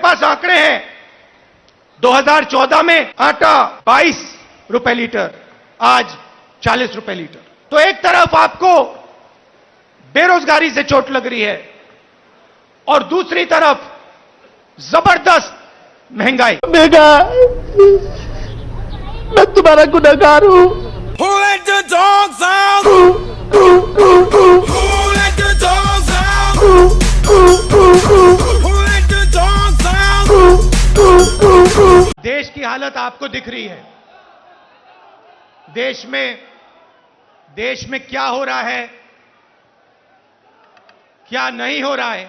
पास आंकड़े हैं। 2014 में आटा 22 रुपए लीटर, आज 40 रुपए लीटर। तो एक तरफ आपको बेरोजगारी से चोट लग रही है और दूसरी तरफ जबरदस्त महंगाई। मैं तुम्हारा गुनहगार हूं। Who let the dogs out? Who let the dogs out? Who let the dogs out? देश की हालत आपको दिख रही है। देश में क्या हो रहा है, क्या नहीं हो रहा है,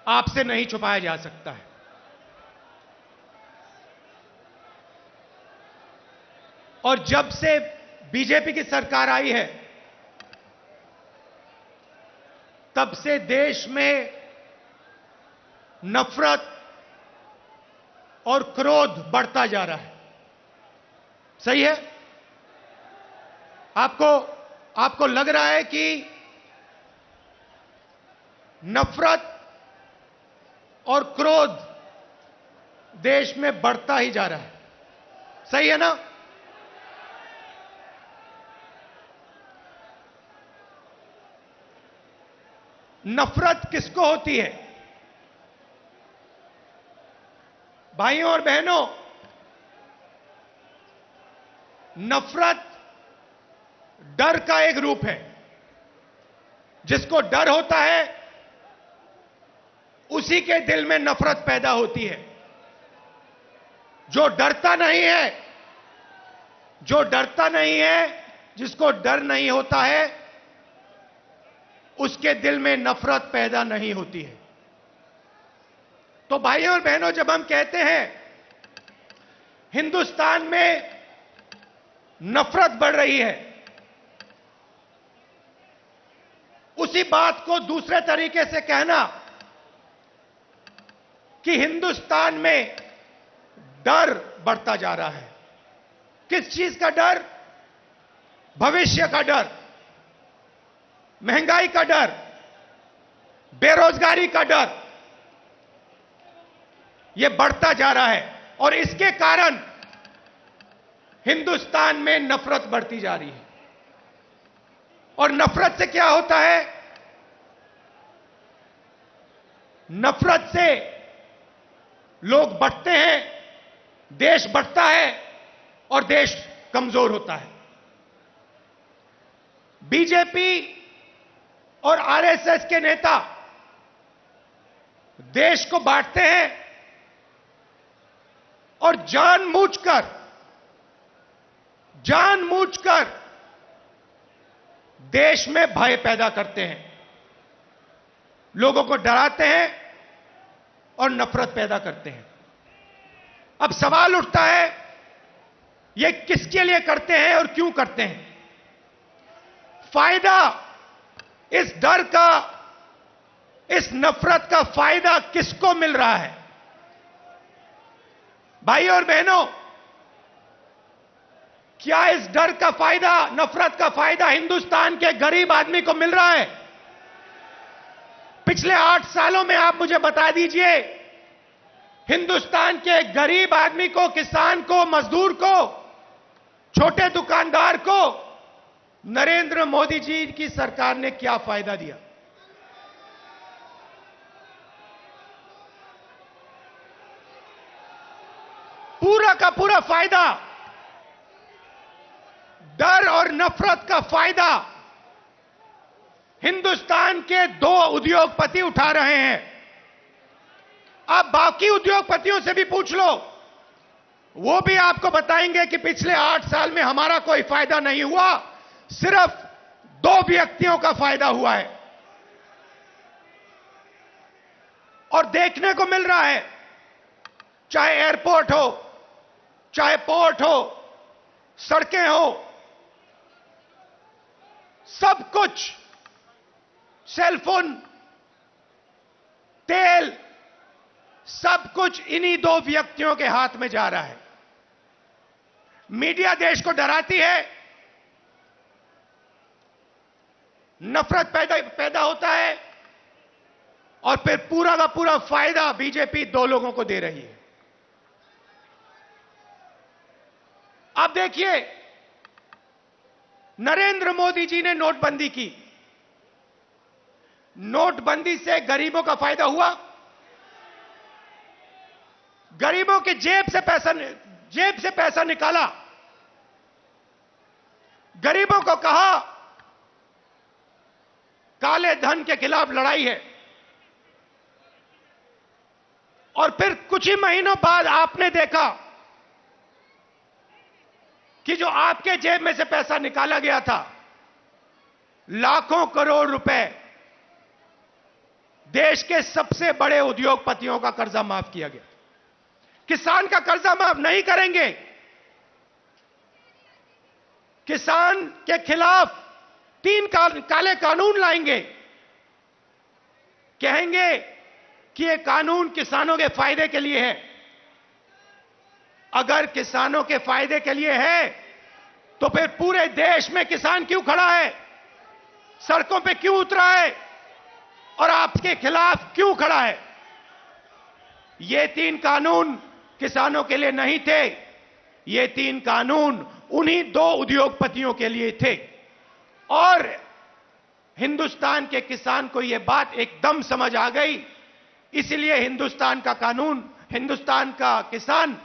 आपसे नहीं छुपाया जा सकता है। और जब से बीजेपी की सरकार आई है, तब से देश में नफरत और क्रोध बढ़ता जा रहा है। सही है? आपको लग रहा है कि नफरत और क्रोध देश में बढ़ता ही जा रहा है। सही है ना? नफरत किसको होती है? भाइयों और बहनों, नफरत डर का एक रूप है। जिसको डर होता है, उसी के दिल में नफरत पैदा होती है। जो डरता नहीं है, जिसको डर नहीं होता है, उसके दिल में नफरत पैदा नहीं होती है। तो भाइयों और बहनों, जब हम कहते हैं हिंदुस्तान में नफरत बढ़ रही है, उसी बात को दूसरे तरीके से कहना कि हिंदुस्तान में डर बढ़ता जा रहा है। किस चीज का डर? भविष्य का डर, महंगाई का डर, बेरोजगारी का डर, यह बढ़ता जा रहा है। और इसके कारण हिंदुस्तान में नफरत बढ़ती जा रही है। और नफरत से क्या होता है? नफरत से लोग बढ़ते हैं, देश बढ़ता है और देश कमजोर होता है। बीजेपी और आरएसएस के नेता देश को बांटते हैं और जानबूझकर देश में भय पैदा करते हैं, लोगों को डराते हैं और नफरत पैदा करते हैं। अब सवाल उठता है, ये किसके लिए करते हैं और क्यों करते हैं? फायदा इस डर का, इस नफरत का फायदा किसको मिल रहा है? भाइयों और बहनों, क्या इस डर का फायदा, नफरत का फायदा हिंदुस्तान के गरीब आदमी को मिल रहा है? पिछले 8 सालों में आप मुझे बता दीजिए, हिंदुस्तान के गरीब आदमी को, किसान को, मजदूर को, छोटे दुकानदार को नरेंद्र मोदी जी की सरकार ने क्या फायदा दिया? पूरा का पूरा फायदा, डर और नफरत का फायदा हिंदुस्तान के 2 उद्योगपति उठा रहे हैं। आप बाकी उद्योगपतियों से भी पूछ लो, वो भी आपको बताएंगे कि पिछले 8 साल में हमारा कोई फायदा नहीं हुआ, सिर्फ 2 व्यक्तियों का फायदा हुआ है। और देखने को मिल रहा है, चाहे एयरपोर्ट हो, चाहे पोर्ट हो, सड़कें हो, सब कुछ, सेलफोन, तेल, सब कुछ इन्हीं 2 व्यक्तियों के हाथ में जा रहा है। मीडिया देश को डराती है, नफरत पैदा होता है, और फिर पूरा का पूरा फायदा बीजेपी दो लोगों को दे रही है। अब देखिए, नरेंद्र मोदी जी ने नोटबंदी की। नोटबंदी से गरीबों का फायदा हुआ? गरीबों के जेब से पैसा निकाला। गरीबों को कहा काले धन के खिलाफ लड़ाई है, और फिर कुछ ही महीनों बाद आपने देखा कि जो आपके जेब में से पैसा निकाला गया था, लाखों करोड़ रुपए, देश के सबसे बड़े उद्योगपतियों का कर्जा माफ किया गया। किसान का कर्जा माफ नहीं करेंगे। किसान के खिलाफ 3 काले कानून लाएंगे। कहेंगे कि यह कानून किसानों के फायदे के लिए है। अगर किसानों के फायदे के लिए है तो फिर पूरे देश में किसान क्यों खड़ा है, सड़कों पे क्यों उतरा है और आपके खिलाफ क्यों खड़ा है? ये 3 कानून किसानों के लिए नहीं थे। ये 3 कानून उन्हीं 2 उद्योगपतियों के लिए थे। और हिंदुस्तान के किसान को यह बात एकदम समझ आ गई, इसलिए हिंदुस्तान का कानून, हिंदुस्तान का किसान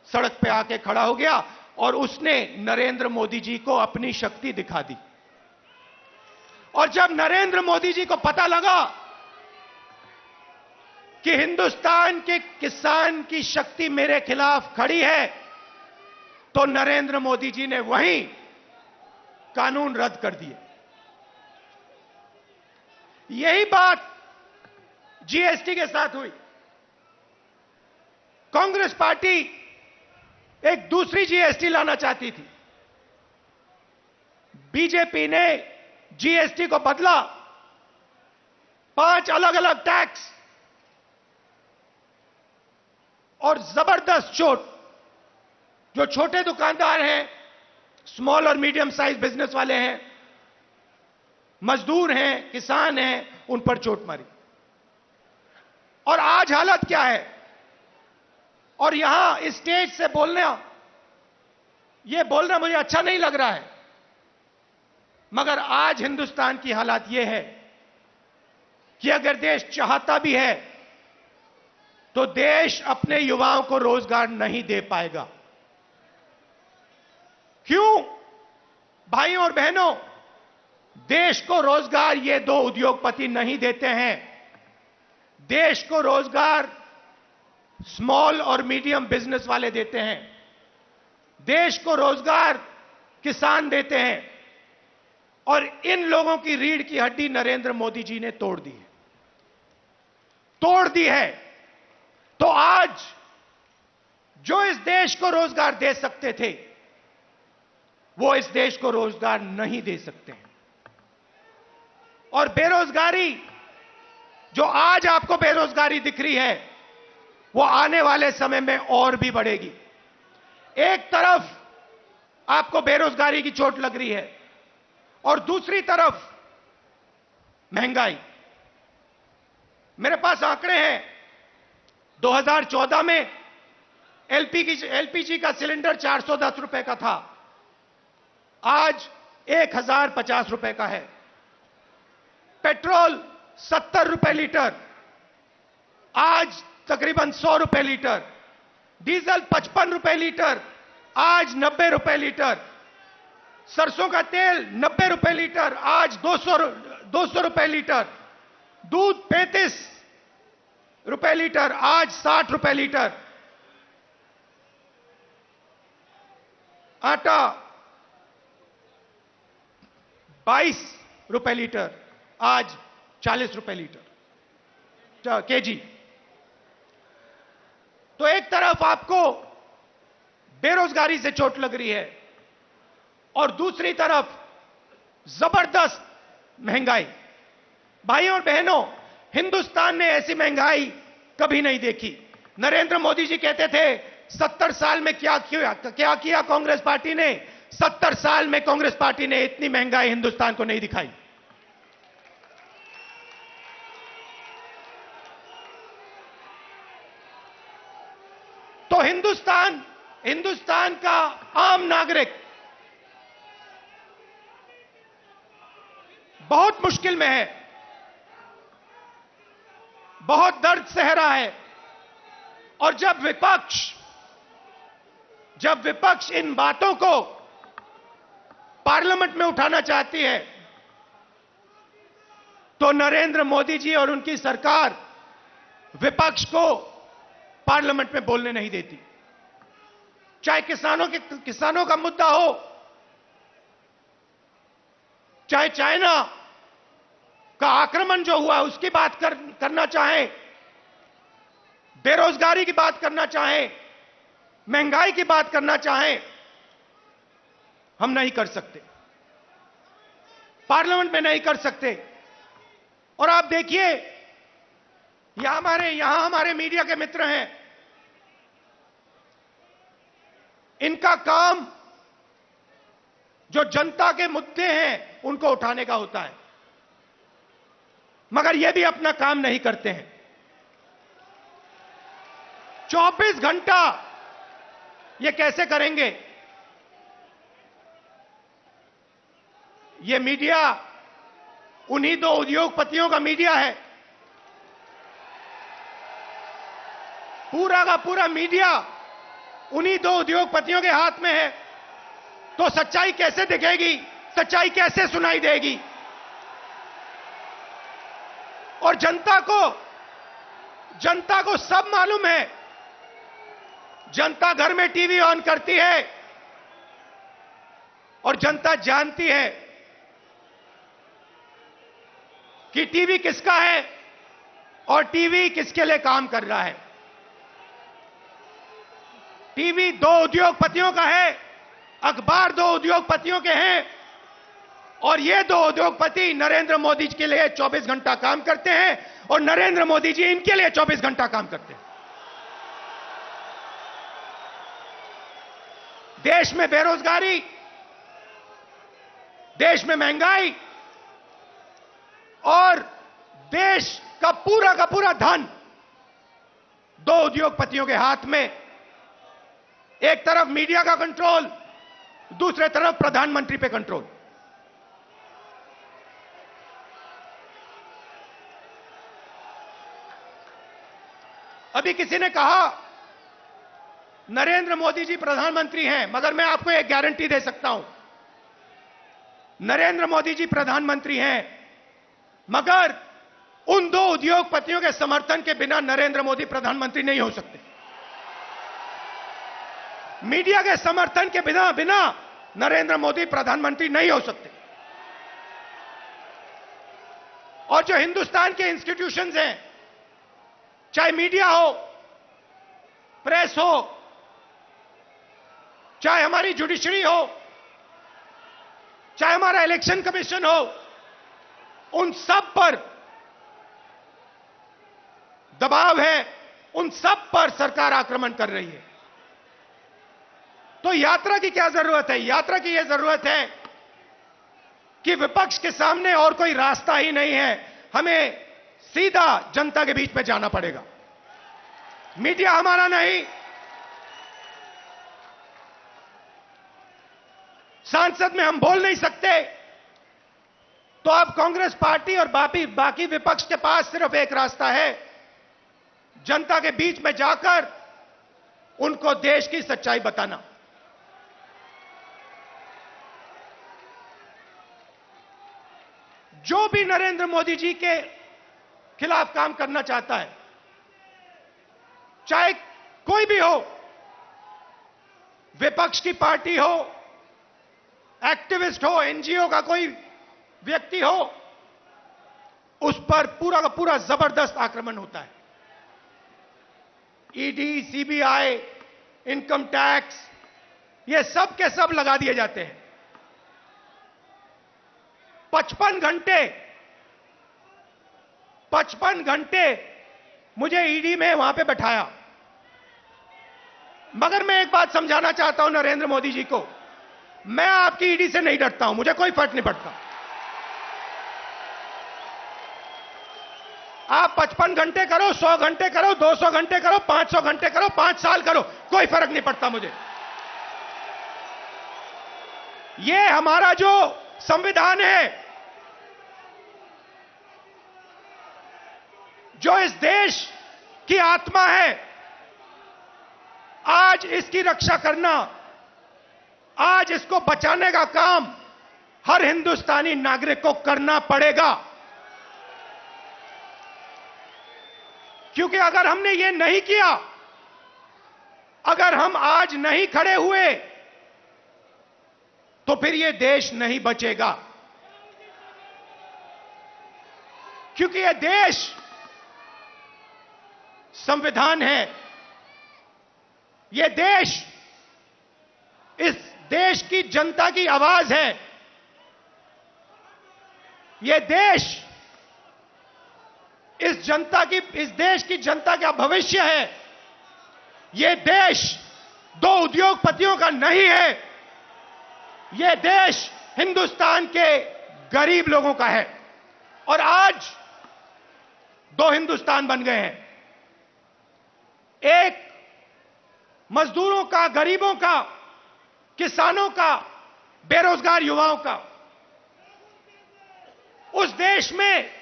सड़क पे आके खड़ा हो गया और उसने नरेंद्र मोदी जी को अपनी शक्ति दिखा दी। और जब नरेंद्र मोदी जी को पता लगा कि हिंदुस्तान के किसान की शक्ति मेरे खिलाफ खड़ी है, तो नरेंद्र मोदी जी ने वहीं कानून रद्द कर दिए। यही बात जीएसटी के साथ हुई। कांग्रेस पार्टी एक दूसरी जीएसटी लाना चाहती थी। बीजेपी ने जीएसटी को बदला, 5 अलग अलग टैक्स और जबरदस्त चोट। जो छोटे दुकानदार हैं, स्मॉल और मीडियम साइज बिजनेस वाले हैं, मजदूर हैं, किसान हैं, उन पर चोट मारी। और आज हालत क्या है? और यहां स्टेज से बोलना मुझे अच्छा नहीं लग रहा है, मगर आज हिंदुस्तान की हालत यह है कि अगर देश चाहता भी है तो देश अपने युवाओं को रोजगार नहीं दे पाएगा। क्यों? भाइयों और बहनों, देश को रोजगार ये 2 उद्योगपति नहीं देते हैं। देश को रोजगार स्मॉल और मीडियम बिजनेस वाले देते हैं। देश को रोजगार किसान देते हैं। और इन लोगों की रीढ़ की हड्डी नरेंद्र मोदी जी ने तोड़ दी है। तो आज जो इस देश को रोजगार दे सकते थे, वो इस देश को रोजगार नहीं दे सकते हैं। और बेरोजगारी, जो आज आपको बेरोजगारी दिख रही है, वो आने वाले समय में और भी बढ़ेगी। एक तरफ आपको बेरोजगारी की चोट लग रही है और दूसरी तरफ महंगाई। मेरे पास आंकड़े हैं। 2014 में एलपीजी का सिलेंडर 410 रुपए का था, आज 1050 रुपए का है। पेट्रोल 70 रुपए लीटर, आज तकरीबन 100 रुपए लीटर। डीजल 55 रुपए लीटर, आज 90 रुपए लीटर। सरसों का तेल 90 रुपए लीटर, आज 200 रुपए लीटर। दूध 35 रुपए लीटर, आज 60 रुपए लीटर। आटा 22 रुपए लीटर, आज 40 रुपए लीटर केजी। तो एक तरफ आपको बेरोजगारी से चोट लग रही है और दूसरी तरफ जबरदस्त महंगाई। भाइयों और बहनों, हिंदुस्तान ने ऐसी महंगाई कभी नहीं देखी। नरेंद्र मोदी जी कहते थे 70 साल में क्या किया कांग्रेस पार्टी ने। 70 साल में कांग्रेस पार्टी ने इतनी महंगाई हिंदुस्तान को नहीं दिखाई। तो हिंदुस्तान का आम नागरिक बहुत मुश्किल में है, बहुत दर्द सह रहा है। और जब विपक्ष इन बातों को पार्लियामेंट में उठाना चाहती है, तो नरेंद्र मोदी जी और उनकी सरकार विपक्ष को पार्लियामेंट में बोलने नहीं देती। चाहे किसानों का मुद्दा हो, चाहे चाइना का आक्रमण जो हुआ उसकी बात करना चाहे, बेरोजगारी की बात करना चाहे, महंगाई की बात करना चाहे, हम नहीं कर सकते, पार्लियामेंट में नहीं कर सकते। और आप देखिए, यहां हमारे मीडिया के मित्र हैं, इनका काम जो जनता के मुद्दे हैं उनको उठाने का होता है, मगर ये भी अपना काम नहीं करते हैं। 24 घंटा ये कैसे करेंगे? ये मीडिया उन्हीं दो उद्योगपतियों का मीडिया है, पूरा का पूरा मीडिया उन्हीं दो उद्योगपतियों के हाथ में है। तो सच्चाई कैसे दिखेगी, सच्चाई कैसे सुनाई देगी? और जनता को सब मालूम है। जनता घर में टीवी ऑन करती है और जनता जानती है कि टीवी किसका है और टीवी किसके लिए काम कर रहा है। टीवी दो उद्योगपतियों का है, अखबार दो उद्योगपतियों के हैं, और ये दो उद्योगपति नरेंद्र मोदी जी के लिए 24 घंटा काम करते हैं और नरेंद्र मोदी जी इनके लिए 24 घंटा काम करते हैं। देश में बेरोजगारी, देश में महंगाई और देश का पूरा धन दो उद्योगपतियों के हाथ में। एक तरफ मीडिया का कंट्रोल, दूसरे तरफ प्रधानमंत्री पे कंट्रोल। अभी किसी ने कहा नरेंद्र मोदी जी प्रधानमंत्री हैं, मगर मैं आपको एक गारंटी दे सकता हूं, नरेंद्र मोदी जी प्रधानमंत्री हैं, मगर उन दो उद्योगपतियों के समर्थन के बिना नरेंद्र मोदी प्रधानमंत्री नहीं हो सकते। मीडिया के समर्थन के बिना नरेंद्र मोदी प्रधानमंत्री नहीं हो सकते। और जो हिंदुस्तान के इंस्टीट्यूशंस हैं, चाहे मीडिया हो, प्रेस हो, चाहे हमारी जुडिशरी हो, चाहे हमारा इलेक्शन कमीशन हो, उन सब पर दबाव है, उन सब पर सरकार आक्रमण कर रही है। तो यात्रा की क्या जरूरत है? यात्रा की यह जरूरत है कि विपक्ष के सामने और कोई रास्ता ही नहीं है, हमें सीधा जनता के बीच में जाना पड़ेगा। मीडिया हमारा नहीं, सांसद में हम बोल नहीं सकते, तो अब कांग्रेस पार्टी और बाकी विपक्ष के पास सिर्फ एक रास्ता है, जनता के बीच में जाकर उनको देश की सच्चाई बताना। जो भी नरेंद्र मोदी जी के खिलाफ काम करना चाहता है, चाहे कोई भी हो, विपक्ष की पार्टी हो, एक्टिविस्ट हो, एनजीओ का कोई व्यक्ति हो, उस पर पूरा का पूरा जबरदस्त आक्रमण होता है। ईडी, सीबीआई, इनकम टैक्स, ये सब के सब लगा दिए जाते हैं। 55 घंटे मुझे ईडी में वहां पे बैठाया। मगर मैं एक बात समझाना चाहता हूं नरेंद्र मोदी जी को, मैं आपकी ईडी से नहीं डरता हूं, मुझे कोई फर्क नहीं पड़ता। आप 55 घंटे करो, 100 घंटे करो, 200 घंटे करो, 500 घंटे करो, 5 साल करो, कोई फर्क नहीं पड़ता मुझे। ये हमारा जो संविधान है, जो इस देश की आत्मा है, आज इसकी रक्षा करना, आज इसको बचाने का काम हर हिंदुस्तानी नागरिक को करना पड़ेगा। क्योंकि अगर हमने ये नहीं किया, अगर हम आज नहीं खड़े हुए, तो फिर ये देश नहीं बचेगा। क्योंकि यह देश संविधान है, यह देश इस देश की जनता की आवाज है, यह देश इस देश की जनता का भविष्य है। यह देश दो उद्योगपतियों का नहीं है, यह देश हिंदुस्तान के गरीब लोगों का है। और आज दो हिंदुस्तान बन गए हैं, एक मजदूरों का, गरीबों का, किसानों का, बेरोजगार युवाओं का। उस देश में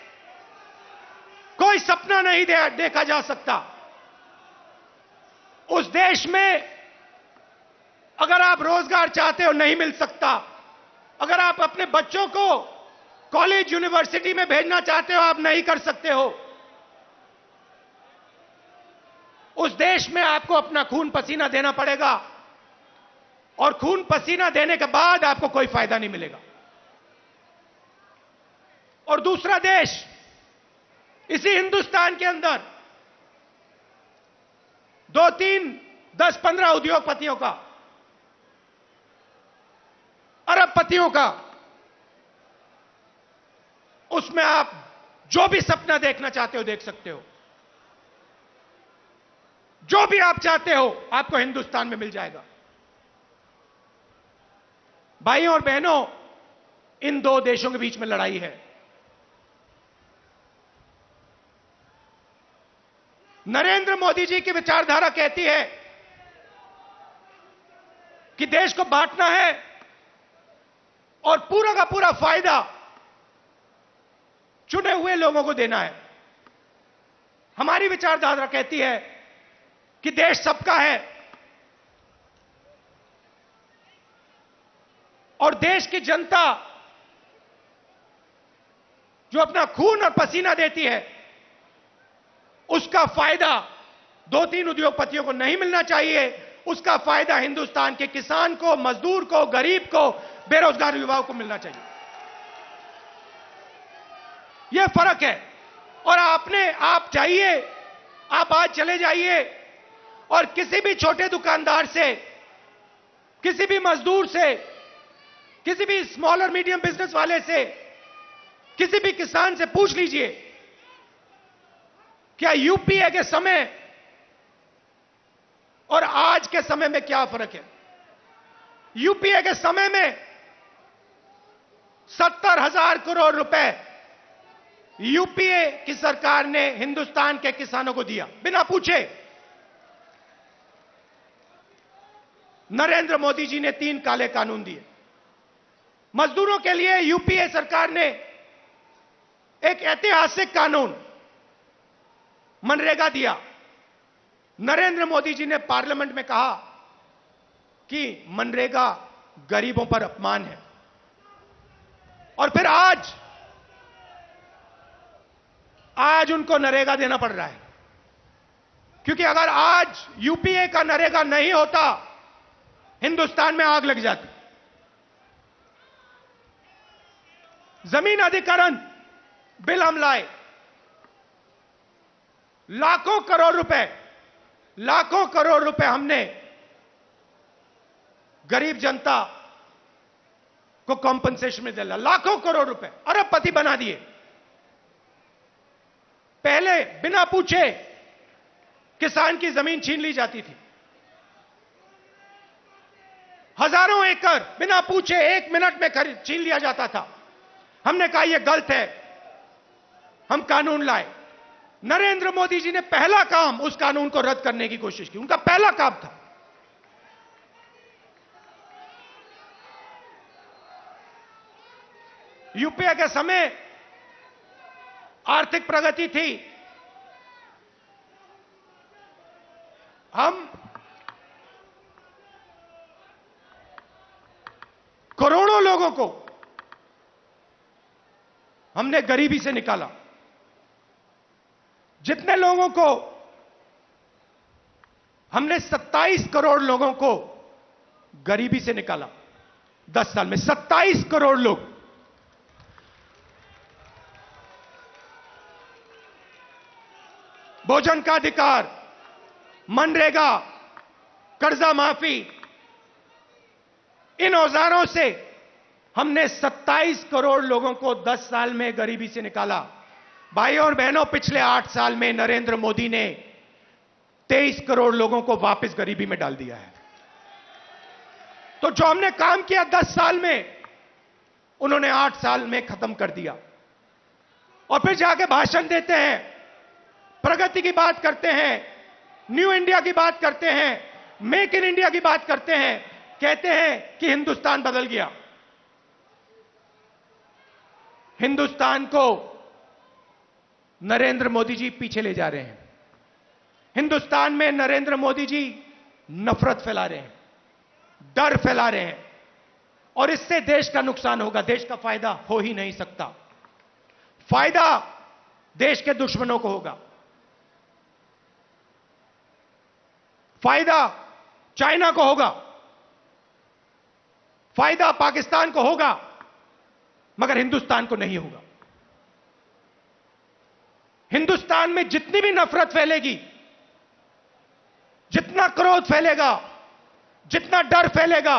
कोई सपना नहीं देखा जा सकता। उस देश में अगर आप रोजगार चाहते हो नहीं मिल सकता, अगर आप अपने बच्चों को कॉलेज यूनिवर्सिटी में भेजना चाहते हो आप नहीं कर सकते हो। उस देश में आपको अपना खून पसीना देना पड़ेगा, और खून पसीना देने के बाद आपको कोई फायदा नहीं मिलेगा। और दूसरा देश, इसी हिंदुस्तान के अंदर 2, 3, 10, 15 उद्योगपतियों का, अरबपतियों का, उसमें आप जो भी सपना देखना चाहते हो देख सकते हो। जो भी आप चाहते हो आपको हिंदुस्तान में मिल जाएगा। भाइयों और बहनों, इन दो देशों के बीच में लड़ाई है। नरेंद्र मोदी जी की विचारधारा कहती है कि देश को बांटना है और पूरा का पूरा फायदा चुने हुए लोगों को देना है। हमारी विचारधारा कहती है कि देश सबका है और देश की जनता जो अपना खून और पसीना देती है, उसका फायदा 2-3 उद्योगपतियों को नहीं मिलना चाहिए। उसका फायदा हिंदुस्तान के किसान को, मजदूर को, गरीब को, बेरोजगार युवाओं को मिलना चाहिए। यह फर्क है। और आप जाइए, आप आज चले जाइए और किसी भी छोटे दुकानदार से, किसी भी मजदूर से, किसी भी स्मॉल और मीडियम बिजनेस वाले से, किसी भी किसान से पूछ लीजिए, क्या यूपीए के समय और आज के समय में क्या फर्क है। यूपीए के समय में 70,000 करोड़ रुपए यूपीए की सरकार ने हिंदुस्तान के किसानों को दिया बिना पूछे। नरेंद्र मोदी जी ने 3 काले कानून दिए। मजदूरों के लिए यूपीए सरकार ने एक ऐतिहासिक कानून मनरेगा दिया। नरेंद्र मोदी जी ने पार्लियामेंट में कहा कि मनरेगा गरीबों पर अपमान है। और फिर आज उनको नरेगा देना पड़ रहा है, क्योंकि अगर आज यूपीए का नरेगा नहीं होता, हिंदुस्तान में आग लग जाती। जमीन अधिग्रहण बिल हम लाए, लाखों करोड़ रुपए हमने गरीब जनता को कॉम्पनसेशन में दिला। लाखों करोड़ रुपए, अरबपति बना दिए। पहले बिना पूछे किसान की जमीन छीन ली जाती थी। हजारों एकड़ बिना पूछे 1 मिनट में छीन लिया जाता था। हमने कहा यह गलत है, हम कानून लाए। नरेंद्र मोदी जी ने पहला काम उस कानून को रद्द करने की कोशिश की। उनका पहला काम था। यूपीए के समय आर्थिक प्रगति थी। हम करोड़ों लोगों को हमने गरीबी से निकाला। जितने लोगों को हमने 27 करोड़ लोगों को गरीबी से निकाला 10 साल में, 27 करोड़ लोग। भोजन का अधिकार, मनरेगा, कर्जा माफी, इन औजारों से हमने 27 करोड़ लोगों को 10 साल में गरीबी से निकाला। भाइयों और बहनों, पिछले 8 साल में नरेंद्र मोदी ने 23 करोड़ लोगों को वापस गरीबी में डाल दिया है। तो जो हमने काम किया 10 साल में, उन्होंने 8 साल में खत्म कर दिया। और फिर जाके भाषण देते हैं, प्रगति की बात करते हैं, न्यू इंडिया की बात करते हैं, मेक इन इंडिया की बात करते हैं, कहते हैं कि हिंदुस्तान बदल गया। हिंदुस्तान को नरेंद्र मोदी जी पीछे ले जा रहे हैं। हिंदुस्तान में नरेंद्र मोदी जी नफरत फैला रहे हैं, डर फैला रहे हैं, और इससे देश का नुकसान होगा। देश का फायदा हो ही नहीं सकता। फायदा देश के दुश्मनों को होगा। फायदा चाइना को होगा, फायदा पाकिस्तान को होगा, मगर हिंदुस्तान को नहीं होगा। हिंदुस्तान में जितनी भी नफरत फैलेगी, जितना क्रोध फैलेगा, जितना डर फैलेगा,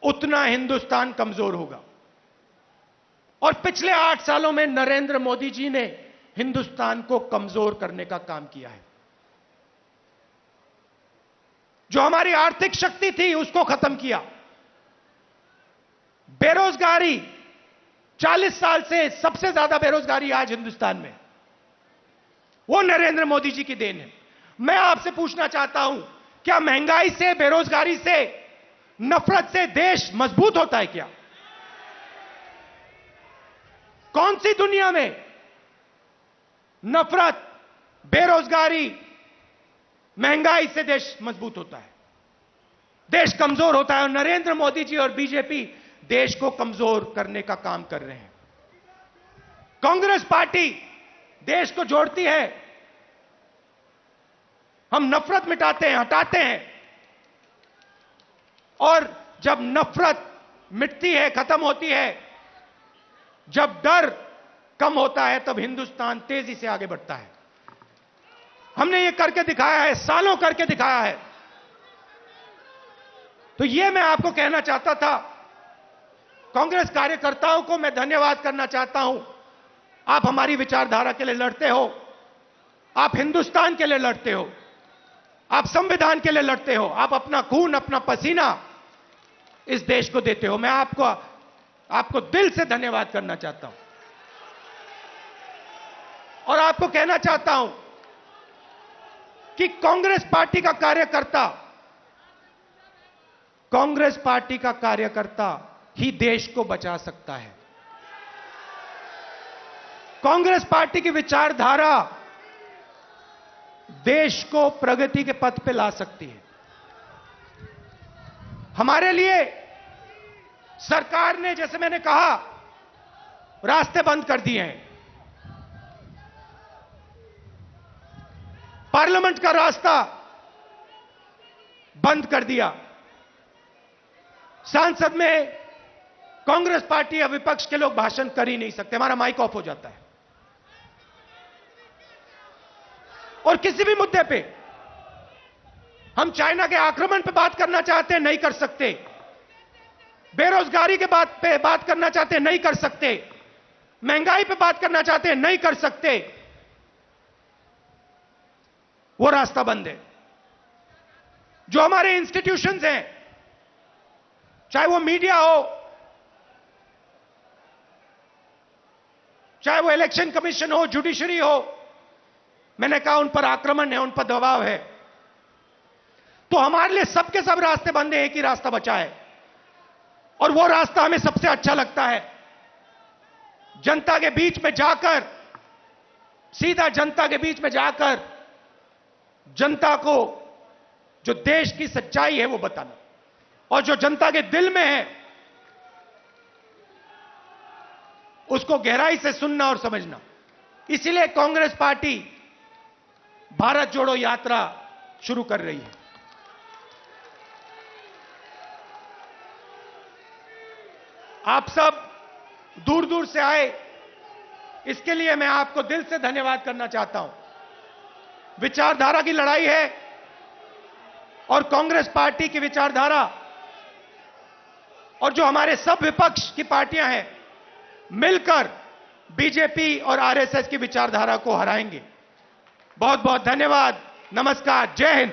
उतना हिंदुस्तान कमजोर होगा। और पिछले 8 सालों में नरेंद्र मोदी जी ने हिंदुस्तान को कमजोर करने का काम किया है। जो हमारी आर्थिक शक्ति थी उसको खत्म किया। बेरोजगारी, 40 साल से सबसे ज्यादा बेरोजगारी आज हिंदुस्तान में, वो नरेंद्र मोदी जी की देन है। मैं आपसे पूछना चाहता हूं, क्या महंगाई से, बेरोजगारी से, नफरत से देश मजबूत होता है क्या? कौन सी दुनिया में नफरत, बेरोजगारी, महंगाई से देश मजबूत होता है? देश कमजोर होता है। और नरेंद्र मोदी जी और बीजेपी देश को कमजोर करने का काम कर रहे हैं। कांग्रेस पार्टी देश को जोड़ती है। हम नफरत मिटाते हैं, हटाते हैं, और जब नफरत मिटती है, खत्म होती है, जब डर कम होता है, तब हिंदुस्तान तेजी से आगे बढ़ता है। हमने ये करके दिखाया है, सालों करके दिखाया है। तो ये मैं आपको कहना चाहता था। कांग्रेस कार्यकर्ताओं को मैं धन्यवाद करना चाहता हूं। आप हमारी विचारधारा के लिए लड़ते हो, आप हिंदुस्तान के लिए लड़ते हो, आप संविधान के लिए लड़ते हो, आप अपना खून, अपना पसीना इस देश को देते हो। मैं आपको दिल से धन्यवाद करना चाहता हूं। और आपको कहना चाहता हूं कि कांग्रेस पार्टी का कार्यकर्ता ही देश को बचा सकता है। कांग्रेस पार्टी की विचारधारा देश को प्रगति के पथ पे ला सकती है। हमारे लिए सरकार ने, जैसे मैंने कहा, रास्ते बंद कर दिए हैं। पार्लियामेंट का रास्ता बंद कर दिया। संसद में कांग्रेस पार्टी या विपक्ष के लोग भाषण कर ही नहीं सकते, हमारा माइक ऑफ हो जाता है। और किसी भी मुद्दे पे हम चाइना के आक्रमण पे बात करना चाहते हैं, नहीं कर सकते। बेरोजगारी के बात पे बात करना चाहते हैं, नहीं कर सकते। महंगाई पे बात करना चाहते हैं, नहीं कर सकते। वो रास्ता बंद है। जो हमारे इंस्टीट्यूशंस हैं, चाहे वो मीडिया हो, चाहे वो इलेक्शन कमीशन हो, जुडिशरी हो, मैंने कहा उन पर आक्रमण है, उन पर दबाव है, तो हमारे लिए सबके सब रास्ते बंद हैं, एक ही रास्ता बचा है और वो रास्ता हमें सबसे अच्छा लगता है। जनता के बीच में जाकर, सीधा जनता के बीच में जाकर जनता को जो देश की सच्चाई है वो बताना और जो जनता के दिल में है उसको गहराई से सुनना और समझना। इसीलिए कांग्रेस पार्टी भारत जोड़ो यात्रा शुरू कर रही है। आप सब दूर दूर से आए, इसके लिए मैं आपको दिल से धन्यवाद करना चाहता हूं। विचारधारा की लड़ाई है और कांग्रेस पार्टी की विचारधारा और जो हमारे सब विपक्ष की पार्टियां हैं मिलकर बीजेपी और आरएसएस की विचारधारा को हराएंगे। बहुत बहुत धन्यवाद। नमस्कार। जय हिंद।